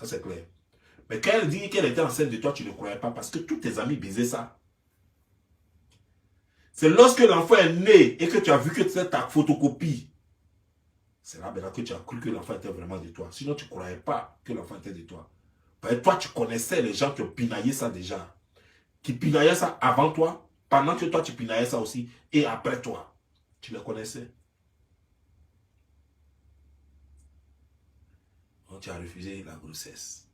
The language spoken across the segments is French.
Ça, c'est clair. Mais quand elle dit qu'elle était enceinte de toi, tu ne croyais pas parce que tous tes amis baisaient ça. C'est lorsque l'enfant est né et que tu as vu que c'est ta photocopie. C'est là maintenant que tu as cru que l'enfant était vraiment de toi. Sinon, tu ne croyais pas que l'enfant était de toi. Parce que toi, tu connaissais les gens qui ont pinaillé ça déjà. Qui pinaillaient ça avant toi, pendant que toi, tu pinaillais ça aussi, et après toi. Tu les connaissais. Donc, tu as refusé la grossesse.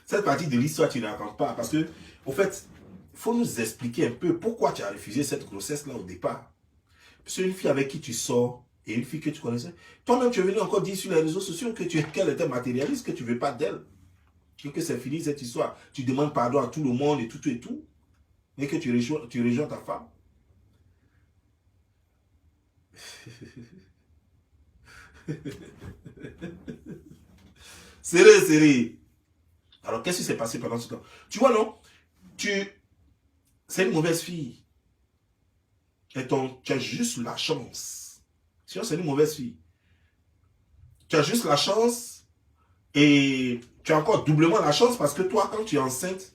Cette partie de l'histoire, tu ne la racontes pas. Parce que, au fait, il faut nous expliquer un peu pourquoi tu as refusé cette grossesse-là au départ. Parce qu'une fille avec qui tu sors et une fille que tu connaissais, toi-même, tu es venu encore dire sur les réseaux sociaux qu'elle était matérialiste, que tu ne veux pas d'elle. Que c'est fini cette histoire. Tu demandes pardon à tout le monde et tout et tout. Et que tu rejoins ta femme. Serré. Alors, qu'est-ce qui s'est passé pendant ce temps? Tu vois, non? C'est une mauvaise fille. Et tu as juste la chance. Sinon, c'est une mauvaise fille. Tu as juste la chance et tu as encore doublement la chance parce que toi, quand tu es enceinte,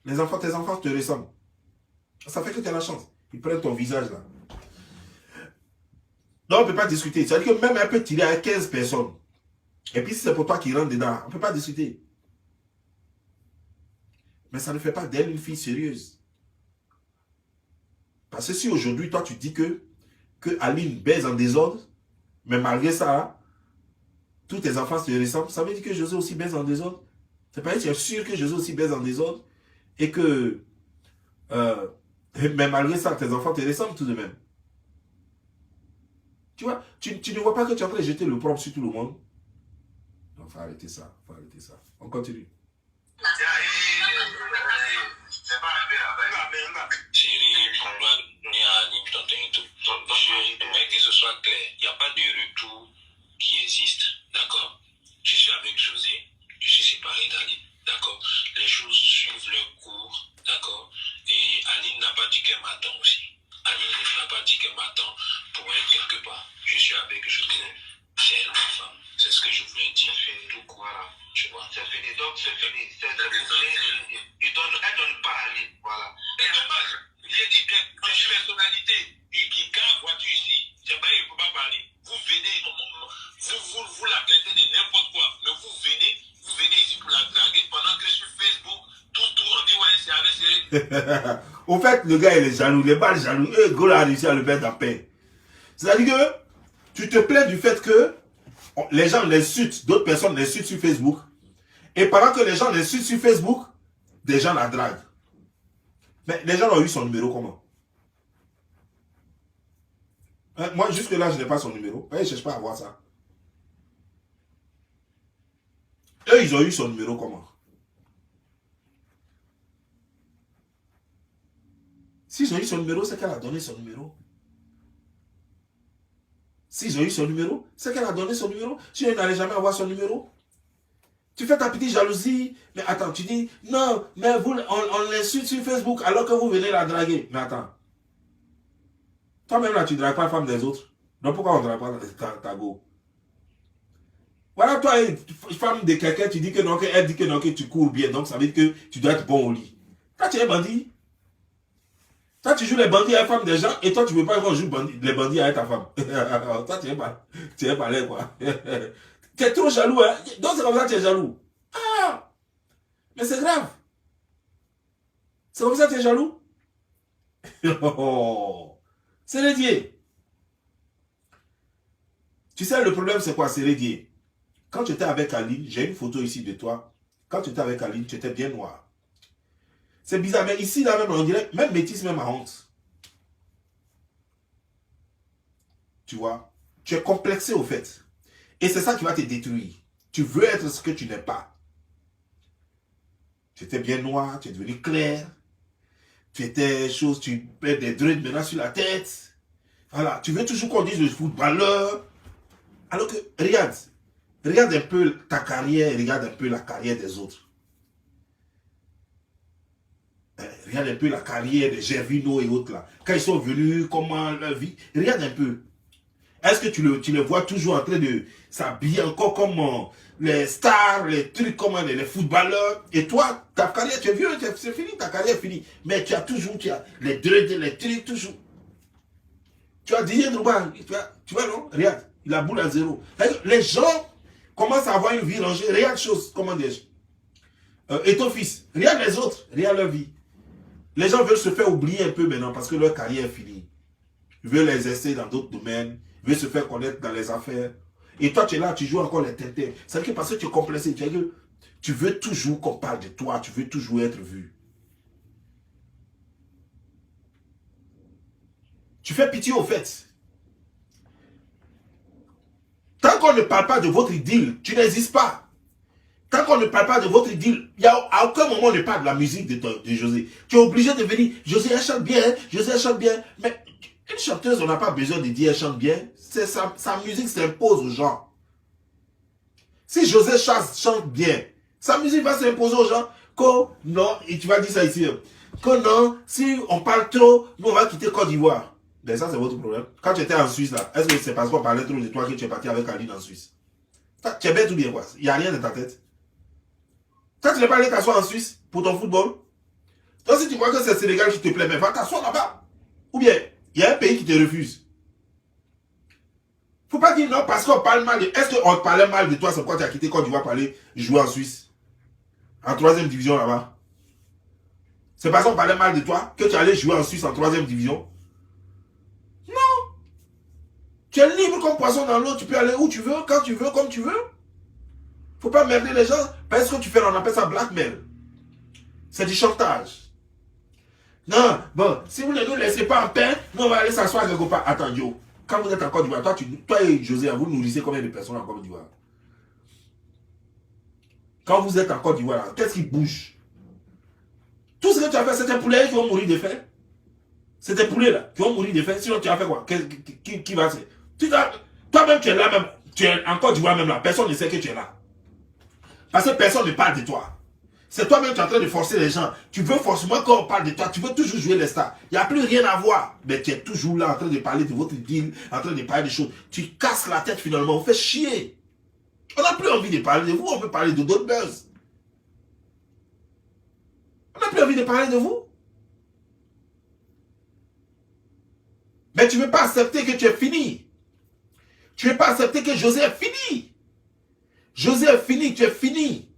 tes enfants te ressemblent. Ça fait que tu as la chance. Ils prennent ton visage là. Donc, on ne peut pas discuter. C'est-à-dire que même elle peut tirer à 15 personnes. Et puis, si c'est pour toi qui rentre dedans, on ne peut pas discuter. Mais ça ne fait pas d'elle une fille sérieuse. Parce que si aujourd'hui, toi, tu dis que Aline baise en désordre, mais malgré ça, tous tes enfants se ressemblent, ça veut dire que José aussi baise en désordre. C'est pas que tu es sûr que José aussi baise en désordre et que, mais malgré ça, tes enfants te ressemblent tout de même. Tu vois, tu ne vois pas que tu es en train de jeter le propre sur tout le monde. Donc, faut arrêter ça, On continue. J'aimerais que ce soit clair. Il n'y a pas de retour qui existe. D'accord? Je suis avec José. Je suis séparé d'Aline. D'accord? Les choses suivent leur cours. D'accord? Et Aline n'a pas dit qu'elle m'attend aussi. Aline n'a pas dit qu'elle m'attend pour être quelque part. Je suis avec José. C'est elle ma femme. C'est ce que je voulais dire. C'est fini. Tout voilà. Tu vois? C'est fini. Donc c'est fini. Elle donne pas à Aline. Voilà. C'est dommage. J'ai dit bien, une personnalité qui garde voiture ici, c'est pas, il ne faut pas parler. Vous venez, vous la traitez de n'importe quoi, mais vous venez ici pour la draguer pendant que sur Facebook, tout on dit ouais, c'est avec. Au fait, le gars, il est jaloux, il est pas jaloux. Gaulle a réussi à le mettre en paix. C'est-à-dire que tu te plains du fait que les gens l'insultent, d'autres personnes l'insultent sur Facebook. Et pendant que les gens l'insultent sur Facebook, des gens la draguent. Mais les gens ont eu son numéro comment? Moi, jusque-là, je n'ai pas son numéro. Ils ne cherchent pas à voir ça. Eux, ils ont eu son numéro comment? S'ils ont eu son numéro, c'est qu'elle a donné son numéro. S'ils ont eu son numéro, c'est qu'elle a donné son numéro. Si elle n'allait jamais avoir son numéro, tu fais ta petite jalousie. Mais attends, tu dis, non, mais vous, on l'insulte sur Facebook alors que vous venez la draguer. Mais attends. Toi-même là, tu ne dragues pas la femme des autres. Donc pourquoi on ne drague pas ta go? Voilà, toi, une femme de quelqu'un, tu dis que non, elle dit que non, que tu cours bien. Donc ça veut dire que tu dois être bon au lit. Toi, tu es bandit. Toi, tu joues les bandits à la femme des gens et toi, tu ne veux pas qu'on joue les bandits avec ta femme. Toi, tu es pas là, quoi. Tu es trop jaloux, hein. Donc c'est comme ça que tu es jaloux. Ah! Mais c'est grave. C'est comme ça que tu es jaloux. C'est l'hérédier. Tu sais, le problème, c'est quoi? C'est l'hérédier. Quand tu étais avec Aline, j'ai une photo ici de toi. Quand tu étais avec Aline, tu étais bien noir. C'est bizarre, mais ici, là même, on dirait, même métis, même à honte. Tu vois? Tu es complexé au fait. Et c'est ça qui va te détruire. Tu veux être ce que tu n'es pas. Tu étais bien noir, tu es devenu clair. Tu étais chose, tu mets des dreads maintenant sur la tête. Voilà, tu veux toujours qu'on dise le footballeur. Alors que, regarde un peu ta carrière, regarde un peu la carrière des autres. Regarde un peu la carrière de Gervino et autres là. Quand ils sont venus, comment leur vie. Regarde un peu. Est-ce que tu les vois toujours en train de s'habiller encore comme les stars, les trucs comme les footballeurs? Et toi, ta carrière, tu es vieux, c'est fini, ta carrière est finie. Mais tu as les dreads, les trucs, toujours. Tu as Didier Drogba, tu vois non? Regarde, il a boule à zéro. Les gens commencent à avoir une vie rangée. Regarde chose, comment dire, et ton fils, regarde les autres, regarde leur vie. Les gens veulent se faire oublier un peu maintenant parce que leur carrière est finie. Ils veulent exercer dans d'autres domaines, ils veulent se faire connaître dans les affaires. Et toi, tu es là, tu joues encore les têtes. C'est que parce que tu es complexé, tu veux toujours qu'on parle de toi, tu veux toujours être vu. Tu fais pitié au fait. Tant qu'on ne parle pas de votre idylle, tu n'existes pas. Tant qu'on ne parle pas de votre idylle, à aucun moment on ne parle de la musique de José. Tu es obligé de venir, José elle chante bien, José elle chante bien. Mais une chanteuse, on n'a pas besoin de dire elle chante bien. Sa musique s'impose aux gens. Si José chante bien, sa musique va s'imposer aux gens. Que non, et tu vas dire ça ici, que non, si on parle trop, nous on va quitter Côte d'Ivoire. Mais ça c'est votre problème. Quand tu étais en Suisse là, est-ce que c'est parce qu'on parlait trop de toi que tu es parti avec Aline en Suisse? Tu es bête ou bien quoi? Il n'y a rien dans ta tête. Quand tu n'es pas allé t'asseoir en Suisse pour ton football, toi si tu crois que c'est le Sénégal qui te plaît, mais va t'asseoir là-bas. Ou bien, il y a un pays qui te refuse. Faut pas dire non parce qu'on parle mal de... Est-ce qu'on te parlait mal de toi, c'est quoi tu as quitté Côte d'Ivoire pour aller jouer en Suisse? En 3e division là-bas. C'est parce qu'on parlait mal de toi que tu allais jouer en Suisse en 3e division? Non. Tu es libre comme poisson dans l'eau, tu peux aller où tu veux, quand tu veux, comme tu veux. Faut pas merder les gens. Parce que tu fais, on appelle ça blackmail. C'est du chantage. Non, bon, si vous ne nous laissez pas en paix, nous on va aller s'asseoir quelque part. Attends, Joe, quand vous êtes en Côte d'Ivoire, toi et José, vous nourrissez combien de personnes en Côte d'Ivoire? Quand vous êtes en Côte d'Ivoire, qu'est-ce qui bouge? Tout ce que tu as fait, c'est un poulet qui vont mourir de faim. C'est des poulets là, qui vont mourir de faim. Sinon, tu as fait quoi? Qui va se... Toi-même, tu es là même. Tu es en Côte d'Ivoire même là. Personne ne sait que tu es là. Parce que personne ne parle de toi. C'est toi-même qui es en train de forcer les gens. Tu veux forcément qu'on parle de toi. Tu veux toujours jouer les stars. Il n'y a plus rien à voir. Mais tu es toujours là en train de parler de votre deal, en train de parler des choses. Tu casses la tête finalement. On fait chier. On n'a plus envie de parler de vous. On peut parler de d'autres buzz. On n'a plus envie de parler de vous. Mais tu ne veux pas accepter que tu es fini. Tu ne veux pas accepter que José est fini. José est fini, tu es fini.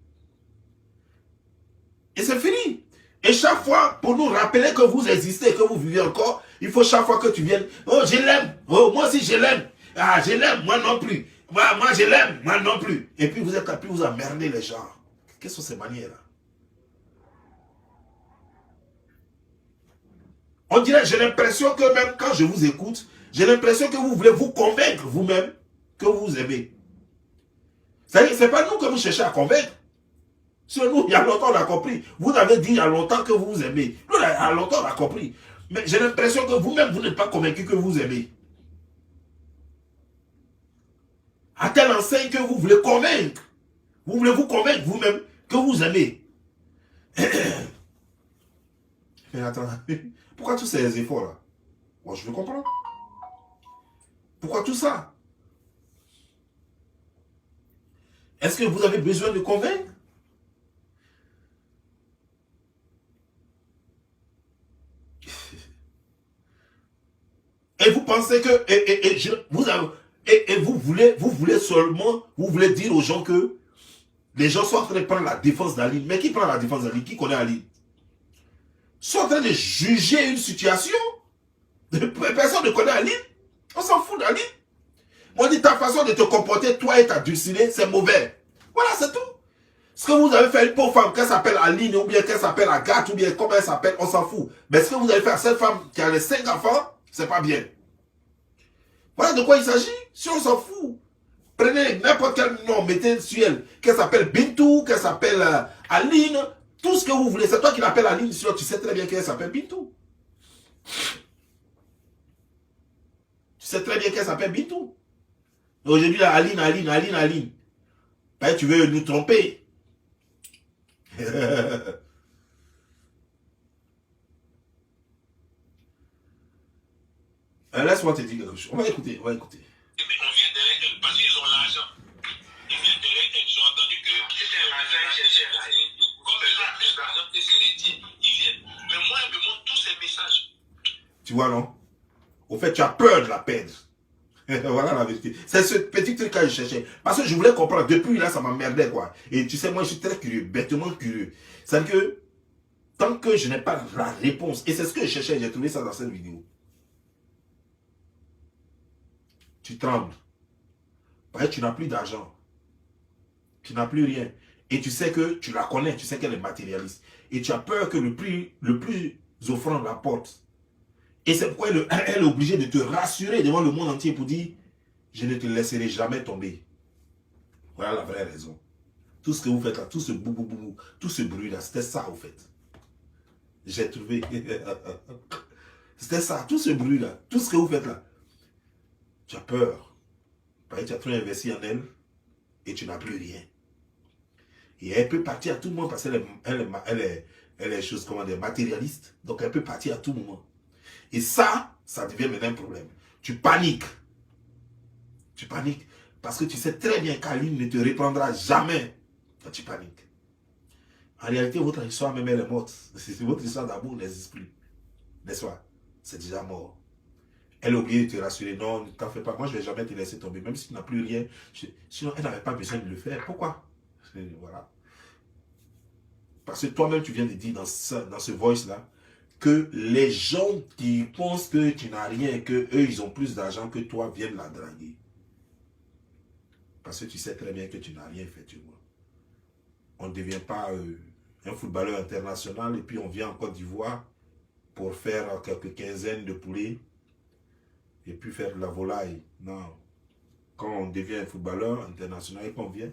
Et c'est fini. Et chaque fois, pour nous rappeler que vous existez, que vous vivez encore, il faut chaque fois que tu viennes, oh je l'aime, oh moi aussi je l'aime, ah je l'aime, moi non plus, moi je l'aime, moi non plus. Et puis vous êtes là, puis vous emmerdez les gens. Quelles sont ces manières-là? On dirait, j'ai l'impression que même quand je vous écoute, j'ai l'impression que vous voulez vous convaincre vous-même que vous aimez. C'est pas nous que vous cherchez à convaincre. C'est nous, il y a longtemps on a compris. Vous avez dit il y a longtemps que vous aimez. Nous, il y a longtemps on a compris. Mais j'ai l'impression que vous-même, vous n'êtes pas convaincu que vous aimez. À telle enseigne que vous voulez convaincre. Vous voulez vous convaincre vous-même que vous aimez. Mais attends, pourquoi tous ces efforts-là? Moi, je veux comprendre. Pourquoi tout ça? Est-ce que vous avez besoin de convaincre? Et vous pensez que vous voulez seulement, vous voulez dire aux gens que les gens sont en train de prendre la défense d'Aline. Mais qui prend la défense d'Aline? Qui connaît Aline? Ils sont en train de juger une situation. Personne ne connaît Aline. On s'en fout d'Aline. On dit ta façon de te comporter, toi et ta dulcinée, c'est mauvais. Voilà, c'est tout. Ce que vous avez fait à une pauvre femme, qu'elle s'appelle Aline, ou bien qu'elle s'appelle Agathe, ou bien comment elle s'appelle, on s'en fout. Mais ce que vous avez fait à cette femme qui a les 5 enfants, c'est pas bien. Voilà de quoi il s'agit. Si on s'en fout, prenez n'importe quel nom, mettez sur elle, qu'elle s'appelle Bintou, qu'elle s'appelle Aline, tout ce que vous voulez. C'est toi qui l'appelles Aline, sinon tu sais très bien qu'elle s'appelle Bintou. Tu sais très bien qu'elle s'appelle Bintou. Aujourd'hui, Aline. Ben, tu veux nous tromper. Laisse-moi te dire quelque chose. On va écouter. Mais on vient derrière eux parce qu'ils ont l'argent. Ils viennent derrière eux. Ils ont entendu que c'était l'argent qu'ils cherchaient là. Comme l'argent que c'est dit, ils viennent. Mais moi, ils me montrent tous ces messages. Tu vois, non? Au fait, tu as peur de la perdre. Voilà la vérité. C'est ce petit truc que je cherchais. Parce que je voulais comprendre. Depuis là, ça m'emmerdait, quoi. Et tu sais, moi, je suis très curieux, bêtement curieux. C'est-à-dire que, tant que je n'ai pas la réponse, et c'est ce que je cherchais, j'ai trouvé ça dans cette vidéo. Tu trembles. Parce que tu n'as plus d'argent. Tu n'as plus rien. Et tu sais que tu la connais, tu sais qu'elle est matérialiste. Et tu as peur que le plus offrant la porte. Et c'est pourquoi elle est obligée de te rassurer devant le monde entier pour dire, je ne te laisserai jamais tomber. Voilà la vraie raison. Tout ce que vous faites là, tout ce boubou, tout ce bruit là, c'était ça au fait. J'ai trouvé. C'était ça, tout ce bruit là, tout ce que vous faites là. Tu as peur. Parce que tu as trop investi en elle et tu n'as plus rien. Et elle peut partir à tout moment parce qu'elle est chose, comment dire, matérialiste. Donc elle peut partir à tout moment. Et ça devient maintenant un problème. Tu paniques. Tu paniques. Parce que tu sais très bien qu'Aline ne te reprendra jamais quand tu paniques. En réalité, votre histoire même elle est morte. Votre histoire d'amour n'existe plus. N'est-ce pas? C'est déjà mort. Elle est obligée de te rassurer. Non, ne t'en fais pas. Moi, je ne vais jamais te laisser tomber. Même si tu n'as plus rien. Sinon, elle n'avait pas besoin de le faire. Pourquoi? Voilà. Parce que toi-même, tu viens de dire dans ce voice-là que les gens qui pensent que tu n'as rien, que eux ils ont plus d'argent que toi, viennent la draguer. Parce que tu sais très bien que tu n'as rien, effectivement. On ne devient pas un footballeur international et puis on vient en Côte d'Ivoire pour faire quelques quinzaines de poulets et puis faire de la volaille. Non. Quand on devient un footballeur international et qu'on vient,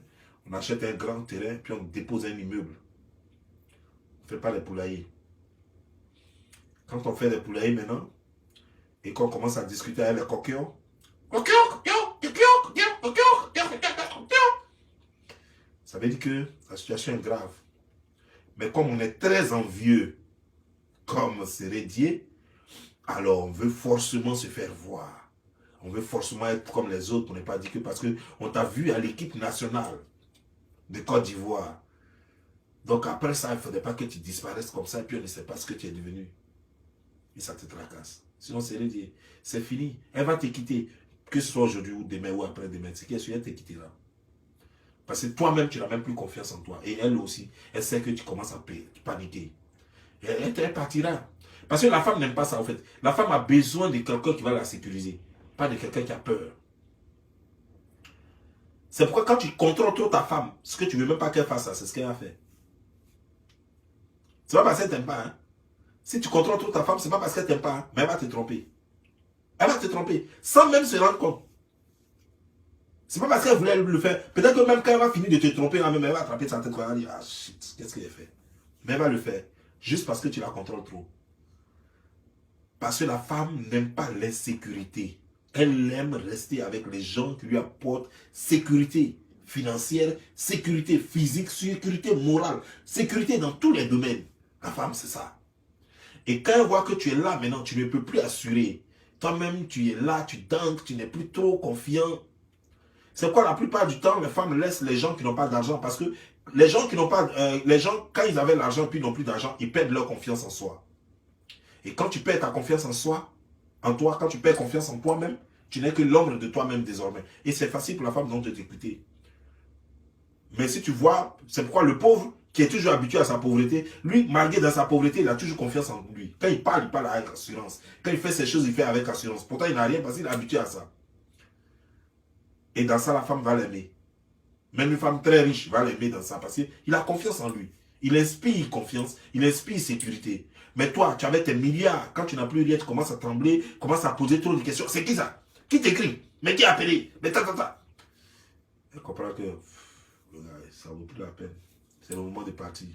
on achète un grand terrain puis on dépose un immeuble. On ne fait pas les poulaillers. Quand on fait des poulaillers maintenant, et qu'on commence à discuter avec les coquillons, ça veut dire que la situation est grave. Mais comme on est très envieux, comme serait Dieu, alors on veut forcément se faire voir. On veut forcément être comme les autres. On n'est pas dit que parce qu'on t'a vu à l'équipe nationale de Côte d'Ivoire. Donc après ça, il ne faudrait pas que tu disparaisses comme ça et puis on ne sait pas ce que tu es devenu. Et ça te tracasse. Sinon, c'est fini. Elle va te quitter. Que ce soit aujourd'hui ou demain ou après-demain. C'est qu'elle te quittera. Parce que toi-même, tu n'as même plus confiance en toi. Et elle aussi, elle sait que tu commences à paniquer. Et elle partira. Parce que la femme n'aime pas ça, en fait. La femme a besoin de quelqu'un qui va la sécuriser. Pas de quelqu'un qui a peur. C'est pourquoi quand tu contrôles trop ta femme, ce que tu ne veux même pas qu'elle fasse, c'est ce qu'elle a fait. C'est pas parce qu'elle t'aime pas, hein. Si tu contrôles trop ta femme, c'est pas parce qu'elle t'aime pas, hein, mais elle va te tromper. Elle va te tromper, sans même se rendre compte. C'est pas parce qu'elle voulait le faire. Peut-être que même quand elle va finir de te tromper, elle va attraper sa tête, elle va dire, ah shit, qu'est-ce qu'elle a fait? Mais elle va le faire, juste parce que tu la contrôles trop. Parce que la femme n'aime pas l'insécurité. Elle aime rester avec les gens qui lui apportent sécurité financière, sécurité physique, sécurité morale, sécurité dans tous les domaines. La femme, c'est ça. Et quand elle voit que tu es là maintenant, tu ne peux plus assurer. Toi-même, tu es là, tu danses, tu n'es plus trop confiant. C'est quoi la plupart du temps, les femmes laissent les gens qui n'ont pas d'argent parce que les gens qui n'ont pas, les gens, quand ils avaient l'argent puis n'ont plus d'argent, ils perdent leur confiance en soi. Et quand tu perds ta confiance en soi, en toi, quand tu perds confiance en toi-même, tu n'es que l'ombre de toi-même désormais. Et c'est facile pour la femme donc de t'écouter. Mais si tu vois, c'est pourquoi le pauvre, qui est toujours habitué à sa pauvreté, lui, malgré dans sa pauvreté, il a toujours confiance en lui. Quand il parle avec assurance. Quand il fait ces choses, il fait avec assurance. Pourtant, il n'a rien parce qu'il est habitué à ça. Et dans ça, la femme va l'aimer. Même une femme très riche va l'aimer dans ça parce qu'il a confiance en lui. Il inspire confiance, il inspire sécurité. Mais toi, tu avais tes milliards. Quand tu n'as plus rien, tu commences à trembler, commences à poser trop de questions. C'est qui ça? Qui t'écrit? Mais qui a appelé? Mais ta. Elle comprend que ça ne vaut plus la peine. C'est le moment de partir.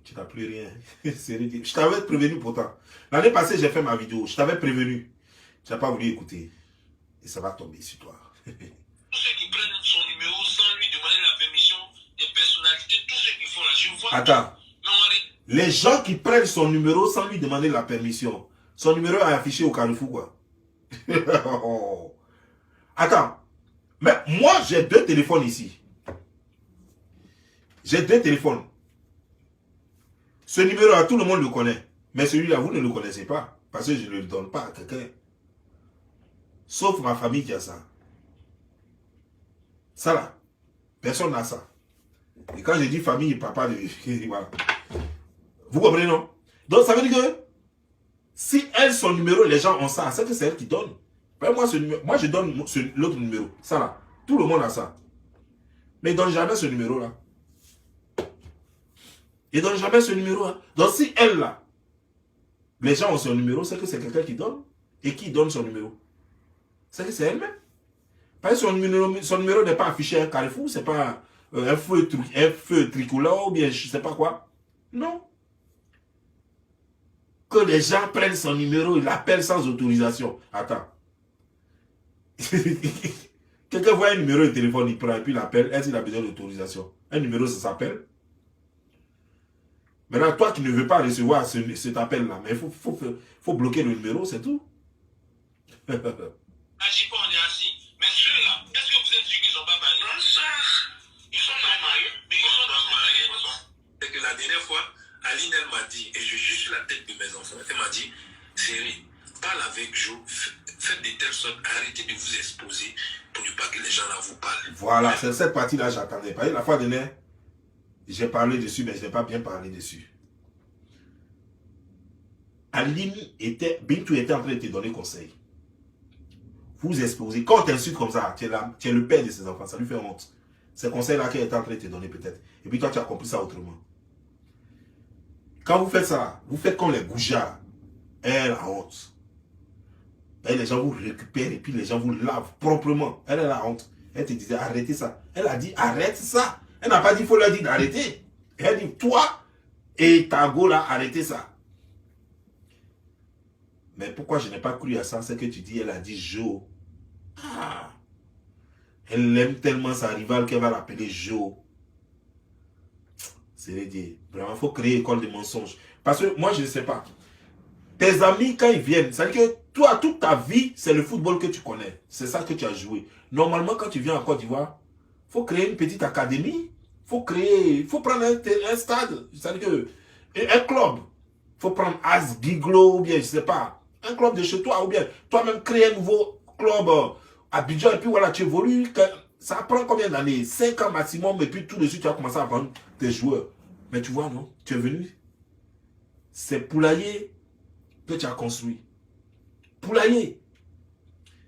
Tu n'as plus rien. Je t'avais prévenu pourtant. L'année passée, j'ai fait ma vidéo. Je t'avais prévenu. Tu n'as pas voulu écouter. Et ça va tomber sur toi. Tous ceux qui prennent son numéro sans lui demander la permission des personnalités, tous ceux qui font là, je vois. Attends. Non, Les gens qui prennent son numéro sans lui demander la permission. Son numéro est affiché au Carrefour, quoi. Attends. Mais moi, j'ai 2 téléphones ici. J'ai 2 téléphones. Ce numéro-là, tout le monde le connaît. Mais celui-là, vous ne le connaissez pas. Parce que je ne le donne pas à quelqu'un. Sauf ma famille qui a ça. Ça là. Personne n'a ça. Et quand je dis famille, papa, voilà. Vous comprenez, non? Donc, ça veut dire que si elle, son numéro, les gens ont ça, c'est que c'est elle qui donne. Ben, moi, je donne l'autre numéro. Ça là. Tout le monde a ça. Mais ils ne donnent jamais ce numéro-là. Ils ne donnent jamais ce numéro-là. Donc, si elle, là, les gens ont son numéro, c'est que c'est quelqu'un qui donne. Et qui donne son numéro? C'est que c'est elle-même. Parce que son numéro n'est pas affiché à Carrefour, c'est pas un feu tricolore ou bien je ne sais pas quoi. Non. Que les gens prennent son numéro, ils l'appellent sans autorisation. Attends. Quelqu'un voit un numéro de téléphone, il prend et puis il l'appelle. Est-ce qu'il a besoin d'autorisation? Un numéro, ça s'appelle. Maintenant, toi qui ne veux pas recevoir cet appel-là, mais il faut bloquer le numéro, c'est tout. Agis pas, on est assis. Mais ceux-là, est-ce que vous êtes sûr qu'ils ne sont pas mariés? Non, ça. Ils sont pas mariés, mais ils sont pas mariés. C'est que la dernière fois, Aline, elle m'a dit, et je jure sur la tête de mes enfants, elle m'a dit, Chérie, parle avec Jo, faites de telle sorte, arrêtez de vous exposer pour ne pas que les gens là vous parlent. Voilà, c'est cette partie-là j'attendais. La fois dernière, j'ai parlé dessus, mais je n'ai pas bien parlé dessus. Aline Bintou était en train de te donner conseil. Vous exposez. Quand on t'insulte comme ça, tu es le père de ses enfants, ça lui fait honte. Ces conseils-là qu'elle est en train de te donner peut-être. Et puis toi, tu as compris ça autrement. Quand vous faites ça, vous faites comme les goujats. Elle a honte. Et les gens vous récupèrent et puis les gens vous lavent proprement. Elle a honte. Elle te disait arrêtez ça. Elle a dit arrête ça. Elle n'a pas dit il faut leur dire d'arrêter. Elle dit toi et ta go là, arrêtez ça. Mais pourquoi je n'ai pas cru à ça? C'est que tu dis, elle a dit Jo. Ah. Elle aime tellement sa rivale qu'elle va l'appeler Jo. C'est dire, vraiment, il faut créer école de mensonges. Parce que moi, je ne sais pas. Tes amis, quand ils viennent, ça veut dire que toi, toute ta vie, c'est le football que tu connais. C'est ça que tu as joué. Normalement, quand tu viens en Côte d'Ivoire, il faut créer une petite académie. Il faut prendre un stade. C'est-à-dire que un club. Il faut prendre As Giglo ou bien, je ne sais pas. Un club de chez toi, ou bien toi-même créer un nouveau club à Abidjan, et puis voilà, tu évolues. Ça prend combien d'années? 5 ans maximum, et puis tout de suite, tu as commencé à vendre tes joueurs. Mais tu vois, non? Tu es venu. C'est poulailler que tu as construit. Poulailler.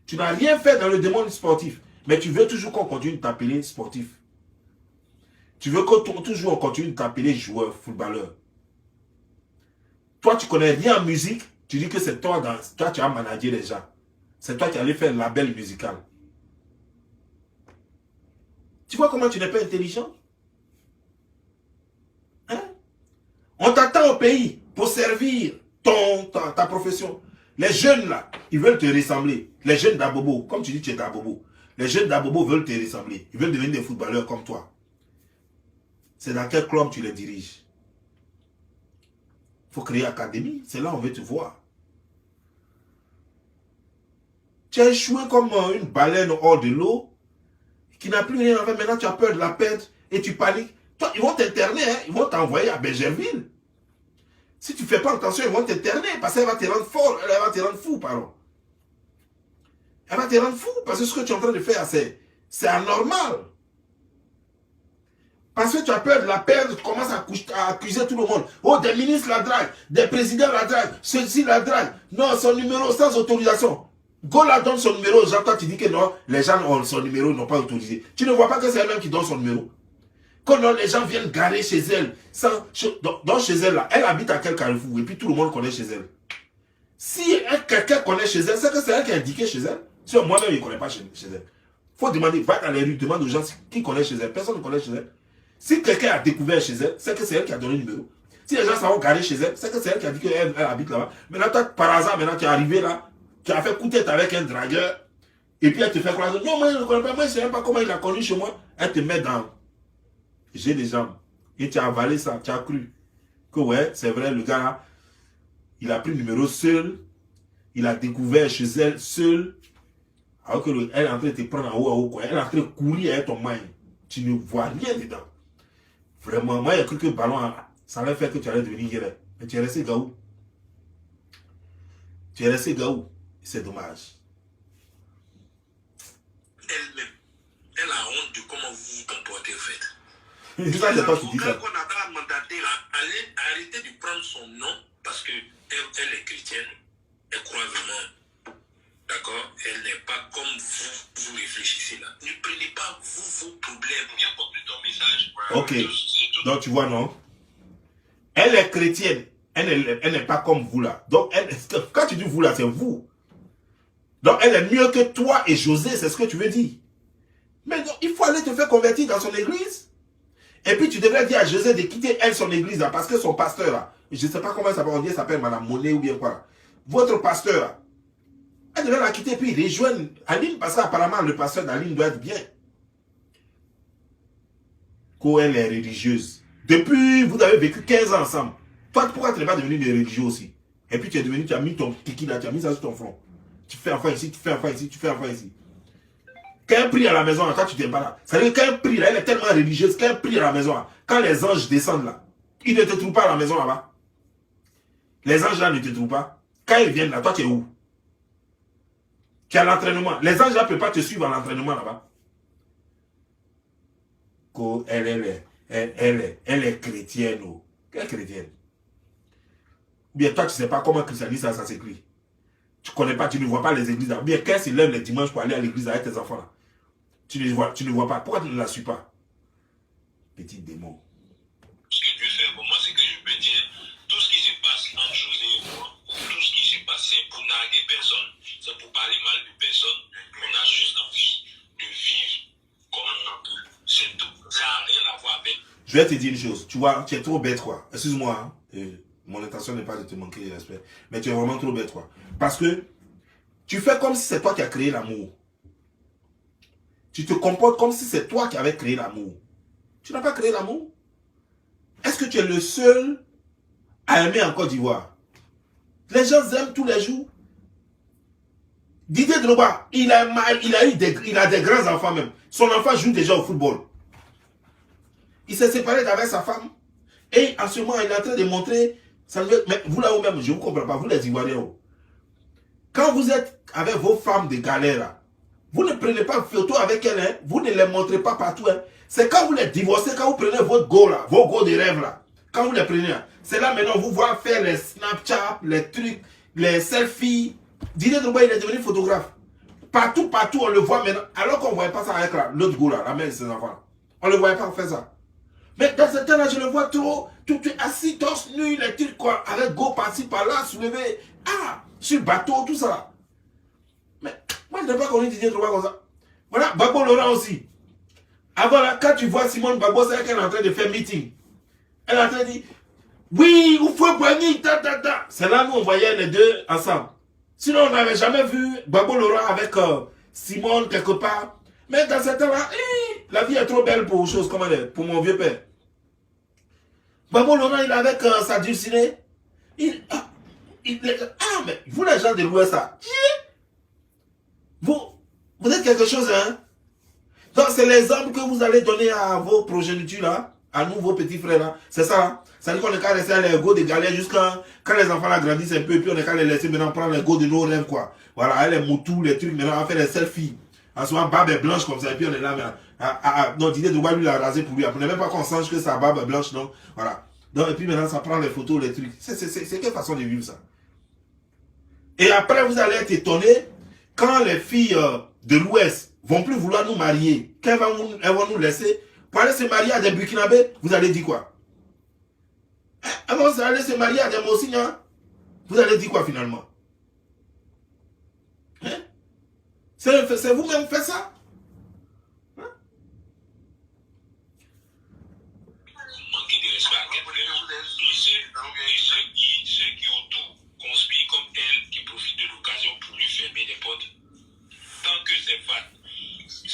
Tu n'as rien fait dans le domaine sportif, mais tu veux toujours qu'on continue de t'appeler sportif. Tu veux que toujours on continue de t'appeler joueur, footballeur. Toi, tu connais rien en musique. Tu dis que c'est toi, toi, tu as managé les gens. C'est toi qui allais faire un label musical. Tu vois comment tu n'es pas intelligent? Hein? On t'attend au pays pour servir ta profession. Les jeunes là, ils veulent te ressembler. Les jeunes d'Abobo, comme tu dis, tu es d'Abobo. Les jeunes d'Abobo veulent te ressembler. Ils veulent devenir des footballeurs comme toi. C'est dans quel club tu les diriges? Il faut créer académie. C'est là où on veut te voir. Tu as échoué comme une baleine hors de l'eau qui n'a plus rien à faire. Maintenant, tu as peur de la perdre et tu paniques. Toi, ils vont t'interner, hein? Ils vont t'envoyer à Bergerville. Si tu ne fais pas attention, ils vont t'interner parce qu'elle va te rendre fort, elle va te rendre fou, pardon. Elle va te rendre fou parce que ce que tu es en train de faire, c'est anormal. Parce que tu as peur de la perdre, tu commences à accuser tout le monde. Oh, des ministres la draguent, des présidents la draguent, ceux-ci la draguent. Non, son numéro sans autorisation. Gola donne son numéro aux gens, toi tu dis que non, les gens ont son numéro, ils n'ont pas autorisé. Tu ne vois pas que c'est elle-même qui donne son numéro. Quand non, les gens viennent garer chez elle, donc chez elle, là, elle habite à quel carrefour et puis tout le monde connaît chez elle. Si quelqu'un connaît chez elle, c'est que c'est elle qui a indiqué chez elle. Si moi-même, je ne connais pas chez elle. Il faut demander, va dans les rues, demande aux gens qui connaissent chez elle. Personne ne connaît chez elle. Si quelqu'un a découvert chez elle, c'est que c'est elle qui a donné le numéro. Si les gens s'en vont garer chez elle, c'est que c'est elle qui a dit qu'elle habite là-bas. Maintenant, toi, par hasard, maintenant, tu es arrivé là. Tu as fait coup de tête avec un dragueur, et puis elle te fait croire, non, moi je ne connais pas, moi je ne sais même pas comment il a connu chez moi. Elle te met dans, j'ai des jambes, et tu as avalé ça, tu as cru. que ouais, c'est vrai, le gars, il a pris le numéro seul, il a découvert chez elle seul, alors qu'elle est en train de te prendre en haut, quoi. Elle est en train de courir avec ton main. Tu ne vois rien dedans. Vraiment, moi, il y a cru que le ballon, ça allait faire que tu allais devenir guéret. Mais tu es resté gaou. Tu es resté gaou. C'est dommage. Elle-même, elle a honte de comment vous vous comportez, en fait. Ça, c'est toi qui dis ça. Qu'on a pas mandaté, arrêtez de prendre son nom parce que elle est chrétienne. Elle croit vraiment. D'accord? Elle n'est pas comme vous réfléchissez là. Ne prenez pas vous vos problèmes. Bien compris ton message. Ok. Donc tu vois, non? Elle est chrétienne. Elle n'est pas comme vous là. Donc, quand tu dis vous là, c'est vous. Donc, elle est mieux que toi et José, c'est ce que tu veux dire. Mais non, il faut aller te faire convertir dans son église. Et puis, tu devrais dire à José de quitter elle son église là, parce que son pasteur là, je ne sais pas comment ça s'appelle, on dit, elle s'appelle Madame Monet ou bien quoi là. Votre pasteur là, elle devrait la quitter puis rejoindre Aline, parce qu'apparemment, le pasteur d'Aline doit être bien. Elle est religieuse. Depuis, vous avez vécu 15 ans ensemble. Toi, pourquoi tu n'es pas devenu des religieux aussi? Et puis tu es devenu, tu as mis ton kiki là, tu as mis ça sur ton front. Tu fais enfant ici, tu fais enfant ici, tu fais enfant ici. Quand elle prie à la maison, toi tu t'es pas là. Ça veut dire quand elle prie là, elle est tellement religieuse, quand elle prie à la maison là, quand les anges descendent là, ils ne te trouvent pas à la maison là-bas. Les anges là ne te trouvent pas. Quand ils viennent là, toi tu es où? Tu es à l'entraînement. Les anges là ne peuvent pas te suivre à l'entraînement là-bas. Elle est chrétienne. Oh. Quelle chrétienne? Ou bien toi, tu ne sais pas comment christianisme ça s'écrit. Tu ne connais pas, tu ne vois pas les églises. Ou bien quand elle se lève les dimanches pour aller à l'église avec tes enfants là. Tu ne vois pas. Pourquoi tu ne la suis pas? Petit démon. Ce que Dieu fait pour moi, c'est que je peux dire tout ce qui se passe entre José et moi, ou tout ce qui se passe, c'est pour narguer personne, c'est pour parler mal de personne. On a juste envie de vivre comme on peut. C'est tout. Ça n'a rien à voir avec. Je vais te dire une chose. Tu vois, tu es trop bête, quoi. Excuse-moi. Hein. Mon intention n'est pas de te manquer de respect. Mais tu es vraiment trop bête, quoi. Parce que tu fais comme si c'est toi qui as créé l'amour. Tu te comportes comme si c'est toi qui avais créé l'amour. Tu n'as pas créé l'amour. Est-ce que tu es le seul à aimer en Côte d'Ivoire? Les gens aiment tous les jours. Didier Drogba, il a des grands enfants même. Son enfant joue déjà au football. Il s'est séparé d'avec sa femme. Et en ce moment, il est en train de montrer. Mais vous là-haut même, je ne vous comprends pas, vous les Ivoiriens. Quand vous êtes avec vos femmes de galère, là, vous ne prenez pas photo avec elles, hein, vous ne les montrez pas partout. Hein. C'est quand vous les divorcez, quand vous prenez votre go là, vos go de rêve là, quand vous les prenez, c'est là maintenant vous voyez faire les Snapchat, les trucs, les selfies. Didier Drogba, il est devenu photographe. Partout, on le voit maintenant. Alors qu'on ne voyait pas ça avec l'autre go là, la mère de ses enfants. On ne le voyait pas faire ça. Mais dans ce temps-là, je le vois trop. Tout est assis, torse nu, les trucs quoi, avec go par-ci, par-là, soulevé. Ah, sur le bateau, tout ça. Mais moi, je n'ai pas connu Didier Drogba comme ça. Voilà, Gbagbo Laurent aussi. Avant là, quand tu vois Simone Gbagbo, c'est qu'elle est en train de faire meeting. Elle est en train de dire, oui, il faut Boigny, ta. C'est là où on voyait les deux ensemble. Sinon, on n'avait jamais vu Gbagbo Laurent avec Simone quelque part. Mais dans ce temps-là, la vie est trop belle pour choses comme elle est, pour mon vieux père. Gbagbo Laurent, il est avec sa dulcinée. Mais vous les gens de l'Ouest, vous êtes quelque chose, hein? Donc c'est l'exemple que vous allez donner à vos progénitures là, à nous, vos petits frères là. C'est ça, hein? Ça veut dire qu'on est qu'à rester à l'ego de galère jusqu'à quand les enfants là grandissent un peu, et puis on est qu'à les laisser maintenant prendre l'ego de nos rêves, quoi. Voilà, elle est moutou, les trucs, maintenant on va faire les selfies. En ce moment, barbe est blanche comme ça, et puis on est là, mais non, Didier Drogba lui l'a rasé pour lui. On n'est même pas qu'on sache que sa barbe est blanche, non? Voilà. Donc, et puis maintenant, ça prend les photos, les trucs. C'est quelle façon de vivre ça? Et après, vous allez être étonné quand les filles de l'Ouest vont plus vouloir nous marier, quand elles vont nous laisser pour aller se marier à des Burkinabés, vous allez dire quoi? Elles vont aller se marier à des Mossignans, vous allez dire quoi finalement? Hein? C'est vous-même qui faites ça? Hein? Manquer de respect à quelqu'un. Ceux qui autour conspirent comme elle, qui profitent de l'occasion pour lui fermer des portes. Tant que c'est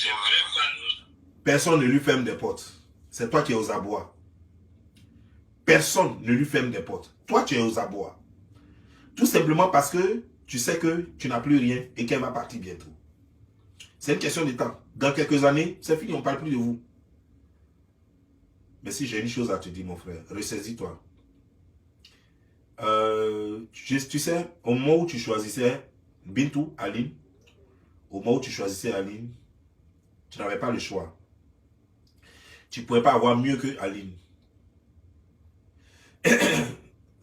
vrai fan. Personne ne lui ferme des portes. C'est toi qui es aux abois. personne ne lui ferme des portes. Toi, tu es aux abois. Tout simplement parce que tu sais que tu n'as plus rien et qu'elle va partir bientôt. C'est une question de temps. Dans quelques années, c'est fini, on ne parle plus de vous. Mais si j'ai une chose à te dire, mon frère, ressaisis-toi. Tu sais, au moment où tu choisissais Bintou, Aline, au moment où tu choisissais Aline, tu n'avais pas le choix. Tu ne pouvais pas avoir mieux que Aline.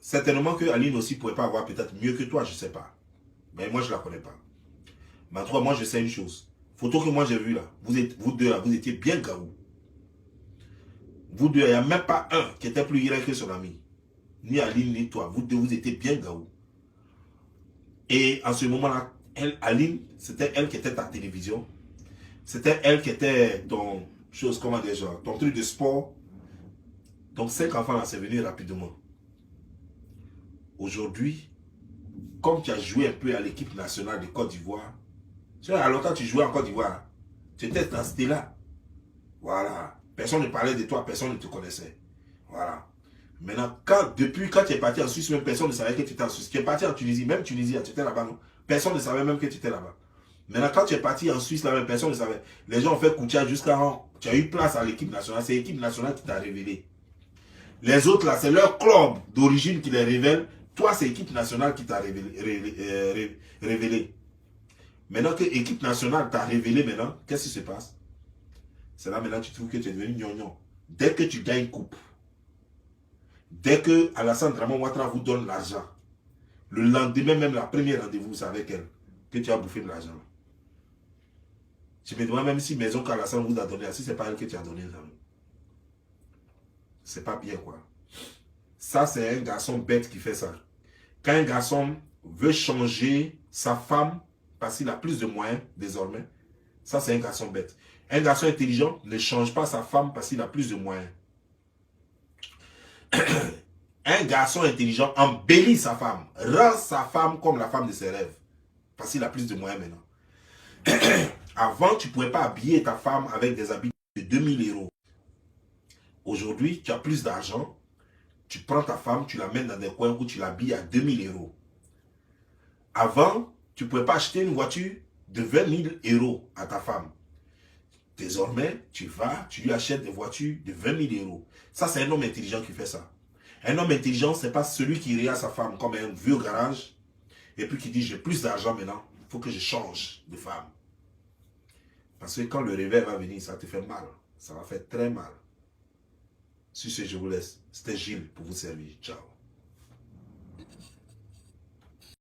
Certainement que Aline aussi ne pouvait pas avoir peut-être mieux que toi, je ne sais pas. Mais moi, je ne la connais pas. Mais en tout cas, moi, je sais une chose. Photo que moi, j'ai vue là, vous deux là, vous étiez bien gaou. Vous deux, il n'y a même pas un qui était plus grand que son ami. Ni Aline, ni toi. Vous deux, vous étiez bien gaou. Et en ce moment-là, Aline, c'était elle qui était ta télévision. C'était elle qui était ton chose, comment dire, ton truc de sport. Donc 5 enfants là, c'est venu rapidement. Aujourd'hui, comme tu as joué un peu à l'équipe nationale de Côte d'Ivoire, tu sais, à longtemps tu jouais en Côte d'Ivoire. Tu étais dans ce là. Voilà. Personne ne parlait de toi, personne ne te connaissait. Voilà. Maintenant, depuis quand tu es parti en Suisse, même personne ne savait que tu étais en Suisse. Tu es parti en Tunisie, même Tunisie, tu étais là-bas, non? Personne ne savait même que tu étais là-bas. Maintenant, quand tu es parti en Suisse, là, même personne ne savait. Les gens ont fait Koutia jusqu'à... Tu as eu place à l'équipe nationale. C'est l'équipe nationale qui t'a révélé. Les autres, là, c'est leur club d'origine qui les révèle. Toi, c'est l'équipe nationale qui t'a révélé. Maintenant que l'équipe nationale t'a révélé, maintenant, qu'est-ce qui se passe? C'est là, maintenant, tu trouves que tu es devenu gnognon. Dès que tu gagnes coupe, dès que Alassane Draman Ouattara vous donne l'argent, le lendemain, même la première rendez-vous, c'est avec elle que tu as bouffé de l'argent. Je me demande même si maison qu'Alassane vous a donné, si ce n'est pas elle que tu as donné. C'est pas bien, quoi. Ça, c'est un garçon bête qui fait ça. Quand un garçon veut changer sa femme parce qu'il a plus de moyens désormais, ça, c'est un garçon bête. Un garçon intelligent ne change pas sa femme parce qu'il a plus de moyens. Un garçon intelligent embellit sa femme, rend sa femme comme la femme de ses rêves, parce qu'il a plus de moyens maintenant. Avant, tu ne pouvais pas habiller ta femme avec des habits de 2000 €. Aujourd'hui, tu as plus d'argent, tu prends ta femme, tu la mets dans des coins où tu l'habilles à 2000 €. Avant, tu ne pouvais pas acheter une voiture de 20 000 € à ta femme. Désormais, tu vas, tu lui achètes des voitures de 20 000 €. Ça, c'est un homme intelligent qui fait ça. Un homme intelligent, ce n'est pas celui qui regarde sa femme comme un vieux garage et puis qui dit j'ai plus d'argent maintenant, il faut que je change de femme. Parce que quand le réveil va venir, ça te fait mal. Ça va faire très mal. Sur ce, je vous laisse. C'était Gilles pour vous servir. Ciao.